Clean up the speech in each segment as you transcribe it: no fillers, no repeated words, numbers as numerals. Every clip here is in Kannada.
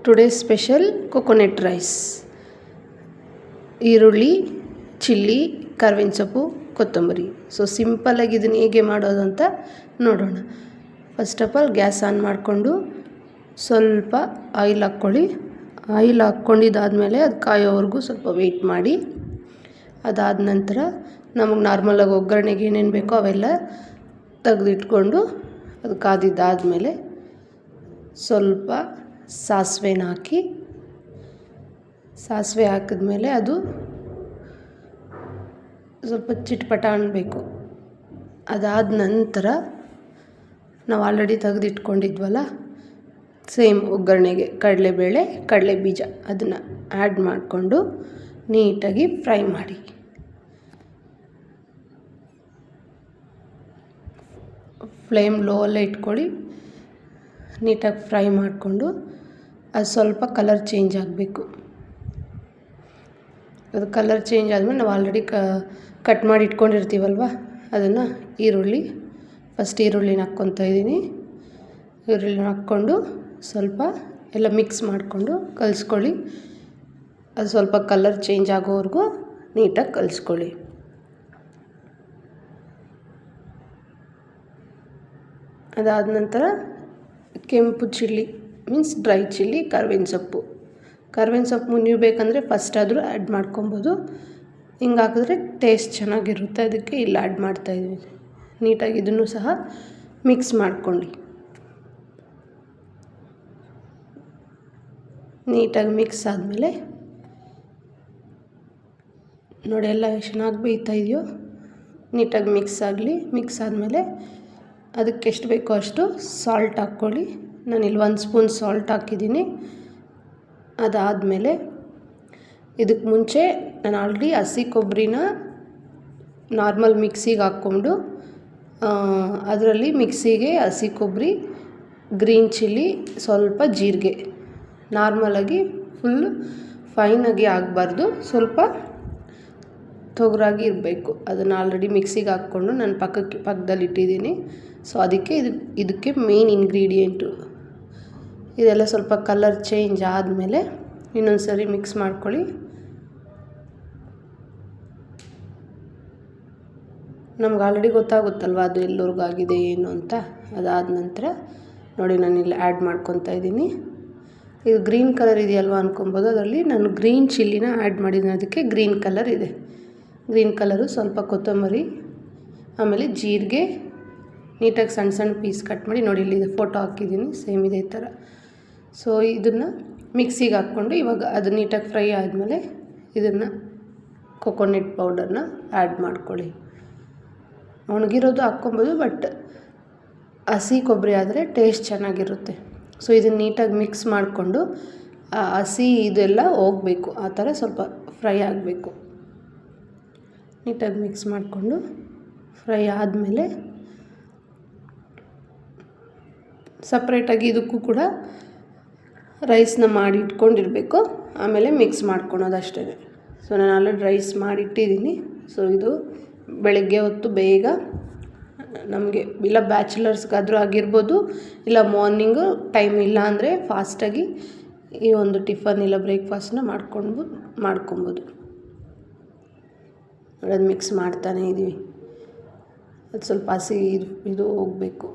Today special coconut rice. ಈರುಳ್ಳಿ, ಚಿಲ್ಲಿ, ಕರ್ಬೇವಿನ ಸೊಪ್ಪು, ಕೊತ್ತಂಬರಿ. ಸೊ ಸಿಂಪಲ್ಲಾಗಿ ಇದನ್ನು ಹೇಗೆ ಮಾಡೋದು ಅಂತ ನೋಡೋಣ. First of all gas on ಮಾಡಿಕೊಂಡು ಸ್ವಲ್ಪ ಆಯಿಲ್ ಹಾಕ್ಕೊಳ್ಳಿ. ಆಯಿಲ್ ಹಾಕ್ಕೊಂಡಿದ್ದಾದಮೇಲೆ ಅದು ಕಾಯೋವರೆಗೂ ಸ್ವಲ್ಪ ವೆಯ್ಟ್ ಮಾಡಿ. ಅದಾದ ನಂತರ ನಮಗೆ ನಾರ್ಮಲಾಗಿ ಒಗ್ಗರಣೆಗೆ ಏನೇನು ಬೇಕೋ ಅವೆಲ್ಲ ತೆಗೆದಿಟ್ಕೊಂಡು ಅದು ಕಾದಿದ್ದಾದಮೇಲೆ ಸ್ವಲ್ಪ ಸಾಸಿವೆನ ಹಾಕಿ, ಸಾಸಿವೆ ಹಾಕಿದ್ಮೇಲೆ ಅದು ಸ್ವಲ್ಪ ಚಿಟಪಟ ಅನ್ನಬೇಕು. ಅದಾದ ನಂತರ ನಾವು ಆಲ್ರೆಡಿ ತೆಗೆದಿಟ್ಕೊಂಡಿದ್ವಲ್ಲ ಸೇಮ್ ಒಗ್ಗರಣೆಗೆ ಕಡಲೆಬೇಳೆ, ಕಡಲೆ ಬೀಜ ಅದನ್ನು ಆ್ಯಡ್ ಮಾಡಿಕೊಂಡು ನೀಟಾಗಿ ಫ್ರೈ ಮಾಡಿ. ಫ್ಲೇಮ್ ಲೋ ಅಲ್ಲೇ ಇಟ್ಕೊಳ್ಳಿ. ನೀಟಾಗಿ ಫ್ರೈ ಮಾಡಿಕೊಂಡು ಅದು ಸ್ವಲ್ಪ ಕಲರ್ ಚೇಂಜ್ ಆಗಬೇಕು. ಅದು ಕಲರ್ ಚೇಂಜ್ ಆದಮೇಲೆ ನಾವು ಆಲ್ರೆಡಿ ಕಟ್ ಮಾಡಿ ಇಟ್ಕೊಂಡಿರ್ತೀವಲ್ವ ಅದನ್ನು ಫಸ್ಟ್ ಈರುಳ್ಳಿನ ಹಾಕ್ಕೊತಾ ಇದ್ದೀನಿ. ಈರುಳ್ಳಿನ ಹಾಕ್ಕೊಂಡು ಸ್ವಲ್ಪ ಎಲ್ಲ ಮಿಕ್ಸ್ ಮಾಡಿಕೊಂಡು ಕಲಿಸ್ಕೊಳ್ಳಿ. ಅದು ಸ್ವಲ್ಪ ಕಲರ್ ಚೇಂಜ್ ಆಗೋವರೆಗೂ ನೀಟಾಗಿ ಕಲಿಸ್ಕೊಳ್ಳಿ. ಅದಾದ ನಂತರ ಕೆಂಪು ಚಿಲ್ಲಿ ಮೀನ್ಸ್ ಡ್ರೈ ಚಿಲ್ಲಿ, ಕರ್ಬೇವಿನ ಸೊಪ್ಪು ನೀವು ಬೇಕಂದರೆ ಫಸ್ಟ್ ಆದರೂ ಆ್ಯಡ್ ಮಾಡ್ಕೊಬೋದು. ಹಿಂಗೆ ಹಾಕಿದ್ರೆ ಟೇಸ್ಟ್ ಚೆನ್ನಾಗಿರುತ್ತೆ, ಅದಕ್ಕೆ ಇಲ್ಲಿ ಆ್ಯಡ್ ಮಾಡ್ತಾಯಿದ್ದೀವಿ. ನೀಟಾಗಿ ಇದನ್ನು ಸಹ ಮಿಕ್ಸ್ ಮಾಡ್ಕೊಂಡು ನೀಟಾಗಿ ಮಿಕ್ಸ್ ಆದಮೇಲೆ ನೋಡಿ ಎಲ್ಲ ಎಷ್ಟು ಚೆನ್ನಾಗಿ ಬೇಯ್ತಾ ಇದೆಯೋ. ನೀಟಾಗಿ ಮಿಕ್ಸ್ ಆಗಲಿ. ಮಿಕ್ಸ್ ಆದಮೇಲೆ ಅದಕ್ಕೆ ಎಷ್ಟು ಬೇಕೋ ಅಷ್ಟು ಸಾಲ್ಟ್ ಹಾಕ್ಕೊಳ್ಳಿ. ನಾನಿಲ್ಲಿ 1 ಸ್ಪೂನ್ ಸಾಲ್ಟ್ ಹಾಕಿದ್ದೀನಿ. ಅದಾದಮೇಲೆ ಇದಕ್ಕೆ ಮುಂಚೆ ನಾನು ಆಲ್ರೆಡಿ ಹಸಿ ಕೊಬ್ಬರಿನ ನಾರ್ಮಲ್ ಮಿಕ್ಸಿಗೆ ಹಾಕ್ಕೊಂಡು ಅದರಲ್ಲಿ ಮಿಕ್ಸಿಗೆ ಹಸಿ ಕೊಬ್ಬರಿ, ಗ್ರೀನ್ ಚಿಲ್ಲಿ, ಸ್ವಲ್ಪ ಜೀರಿಗೆ ನಾರ್ಮಲಾಗಿ ಫುಲ್ಲು ಫೈನಾಗಿ ಆಗಬಾರ್ದು, ಸ್ವಲ್ಪ ತೊಗರಾಗಿ ಇರಬೇಕು. ಅದನ್ನು ಆಲ್ರೆಡಿ ಮಿಕ್ಸಿಗೆ ಹಾಕ್ಕೊಂಡು ನಾನು ಪಕ್ಕದಲ್ಲಿ ಇಟ್ಟಿದ್ದೀನಿ. ಸೊ ಅದಕ್ಕೆ ಇದಕ್ಕೆ ಮೇನ್ ಇಂಗ್ರೀಡಿಯೆಂಟು. ಇದೆಲ್ಲ ಸ್ವಲ್ಪ ಕಲರ್ ಚೇಂಜ್ ಆದಮೇಲೆ ಇನ್ನೊಂದು ಸರಿ ಮಿಕ್ಸ್ ಮಾಡ್ಕೊಳ್ಳಿ. ನಮ್ಗೆ ಆಲ್ರೆಡಿ ಗೊತ್ತಾಗುತ್ತಲ್ವ ಅದು ಎಲ್ಲರಿಗೂ ಆಗಿದೆ ಏನು ಅಂತ. ಅದಾದ ನಂತರ ನೋಡಿ ನಾನಿಲ್ಲಿ ಆ್ಯಡ್ ಮಾಡ್ಕೊತಾ ಇದ್ದೀನಿ. ಇದು ಗ್ರೀನ್ ಕಲರ್ ಇದೆಯಲ್ವ ಅಂದ್ಕೊಬೋದು. ಅದರಲ್ಲಿ ನಾನು ಗ್ರೀನ್ ಚಿಲ್ಲಿನ ಆ್ಯಡ್ ಮಾಡಿದ್ದೀನಿ, ಅದಕ್ಕೆ ಗ್ರೀನ್ ಕಲರ್ ಇದೆ. ಗ್ರೀನ್ ಕಲರು, ಸ್ವಲ್ಪ ಕೊತ್ತಂಬರಿ, ಆಮೇಲೆ ಜೀರಿಗೆ ನೀಟಾಗಿ ಸಣ್ಣ ಸಣ್ಣ ಪೀಸ್ ಕಟ್ ಮಾಡಿ ನೋಡಿ ಇಲ್ಲಿ ಫೋಟೋ ಹಾಕಿದ್ದೀನಿ, ಸೇಮ್ ಇದೇ ಥರ. ಸೊ ಇದನ್ನು ಮಿಕ್ಸಿಗೆ ಹಾಕ್ಕೊಂಡು ಇವಾಗ ಅದು ನೀಟಾಗಿ ಫ್ರೈ ಆದಮೇಲೆ ಇದನ್ನು ಕೊಕೊನೆಟ್ ಪೌಡರ್ನ ಆ್ಯಡ್ ಮಾಡ್ಕೊಳ್ಳಿ. ಒಣಗಿರೋದು ಹಾಕ್ಕೊಬೋದು, ಬಟ್ ಹಸಿ ಕೊಬ್ಬರಿ ಆದರೆ ಟೇಸ್ಟ್ ಚೆನ್ನಾಗಿರುತ್ತೆ. ಸೊ ಇದನ್ನು ನೀಟಾಗಿ ಮಿಕ್ಸ್ ಮಾಡಿಕೊಂಡು ಹಸಿ ಇದೆಲ್ಲ ಹೋಗಬೇಕು, ಆ ಥರ ಸ್ವಲ್ಪ ಫ್ರೈ ಆಗಬೇಕು. ನೀಟಾಗಿ ಮಿಕ್ಸ್ ಮಾಡಿಕೊಂಡು ಫ್ರೈ ಆದಮೇಲೆ ಸಪ್ರೇಟಾಗಿ ಇದಕ್ಕೂ ಕೂಡ ರೈಸ್ನ ಮಾಡಿ ಇಟ್ಕೊಂಡಿರಬೇಕು. ಆಮೇಲೆ ಮಿಕ್ಸ್ ಮಾಡ್ಕೊಳೋದು ಅಷ್ಟೇ. ಸೊ ನಾನು ಆಲ್ರೆಡಿ ರೈಸ್ ಮಾಡಿಟ್ಟಿದ್ದೀನಿ. ಸೊ ಇದು ಬೆಳಗ್ಗೆ ಹೊತ್ತು ಬೇಗ ನಮಗೆ ಇಲ್ಲ ಬ್ಯಾಚುಲರ್ಸ್ಗಾದರೂ ಆಗಿರ್ಬೋದು, ಇಲ್ಲ ಮಾರ್ನಿಂಗು ಟೈಮ್ ಇಲ್ಲ ಅಂದರೆ ಫಾಸ್ಟಾಗಿ ಈ ಒಂದು ಟಿಫನ್ ಇಲ್ಲ ಬ್ರೇಕ್ಫಾಸ್ಟ್ನ ಮಾಡ್ಕೊಬೋದು. ಅದು ಮಿಕ್ಸ್ ಮಾಡ್ತಾನೇ ಇದ್ದೀವಿ. ಅದು ಸ್ವಲ್ಪ ಹಸಿ ಇದು ಹೋಗಬೇಕು.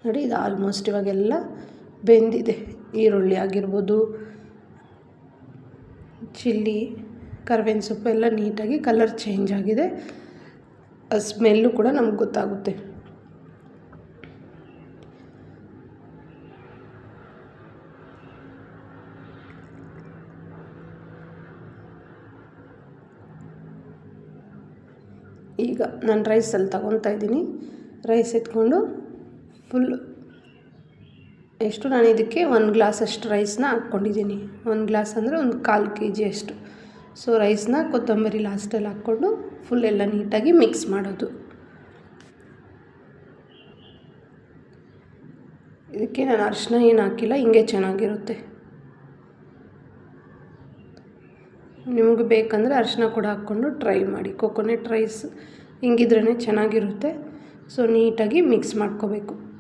ನೋಡಿ ಇದು ಆಲ್ಮೋಸ್ಟ್ ಇವಾಗೆಲ್ಲ ಬೆಂದಿದೆ. ಈರುಳ್ಳಿ ಆಗಿರ್ಬೋದು, ಚಿಲ್ಲಿ, ಕರ್ಬೇವಿನ ಸೊಪ್ಪು ಎಲ್ಲ ನೀಟಾಗಿ ಕಲರ್ ಚೇಂಜ್ ಆಗಿದೆ. ಸ್ಮೆಲ್ಲು ಕೂಡ ನಮ್ಗೆ ಗೊತ್ತಾಗುತ್ತೆ. ಈಗ ನಾನು ರೈಸಲ್ಲಿ ತಗೊತಾ ಇದ್ದೀನಿ. ರೈಸ್ ಎತ್ಕೊಂಡು ಫುಲ್ಲು ಎಷ್ಟು ನಾನು ಇದಕ್ಕೆ 1 ಗ್ಲಾಸ್ ಅಷ್ಟು ರೈಸ್ನ ಹಾಕ್ಕೊಂಡಿದ್ದೀನಿ. 1 ಗ್ಲಾಸ್ ಅಂದರೆ ಒಂದು 1/4 kg ಅಷ್ಟು. ಸೊ ರೈಸ್ನ ಕೊತ್ತಂಬರಿ ಲಾಸ್ಟಲ್ಲಿ ಹಾಕ್ಕೊಂಡು ಫುಲ್ ಎಲ್ಲ ನೀಟಾಗಿ ಮಿಕ್ಸ್ ಮಾಡೋದು. ಇದಕ್ಕೆ ನಾನು ಅರಿಶಿನ ಏನು ಹಾಕಿಲ್ಲ, ಹಿಂಗೆ ಚೆನ್ನಾಗಿರುತ್ತೆ. ನಿಮಗೆ ಬೇಕಂದರೆ ಅರಿಶಿನ ಕೂಡ ಹಾಕ್ಕೊಂಡು ಟ್ರೈ ಮಾಡಿ. ಕೊಕೊನೆಟ್ ರೈಸ್ ಹಿಂಗಿದ್ರೇ ಚೆನ್ನಾಗಿರುತ್ತೆ. ಸೊ ನೀಟಾಗಿ ಮಿಕ್ಸ್ ಮಾಡ್ಕೋಬೇಕು.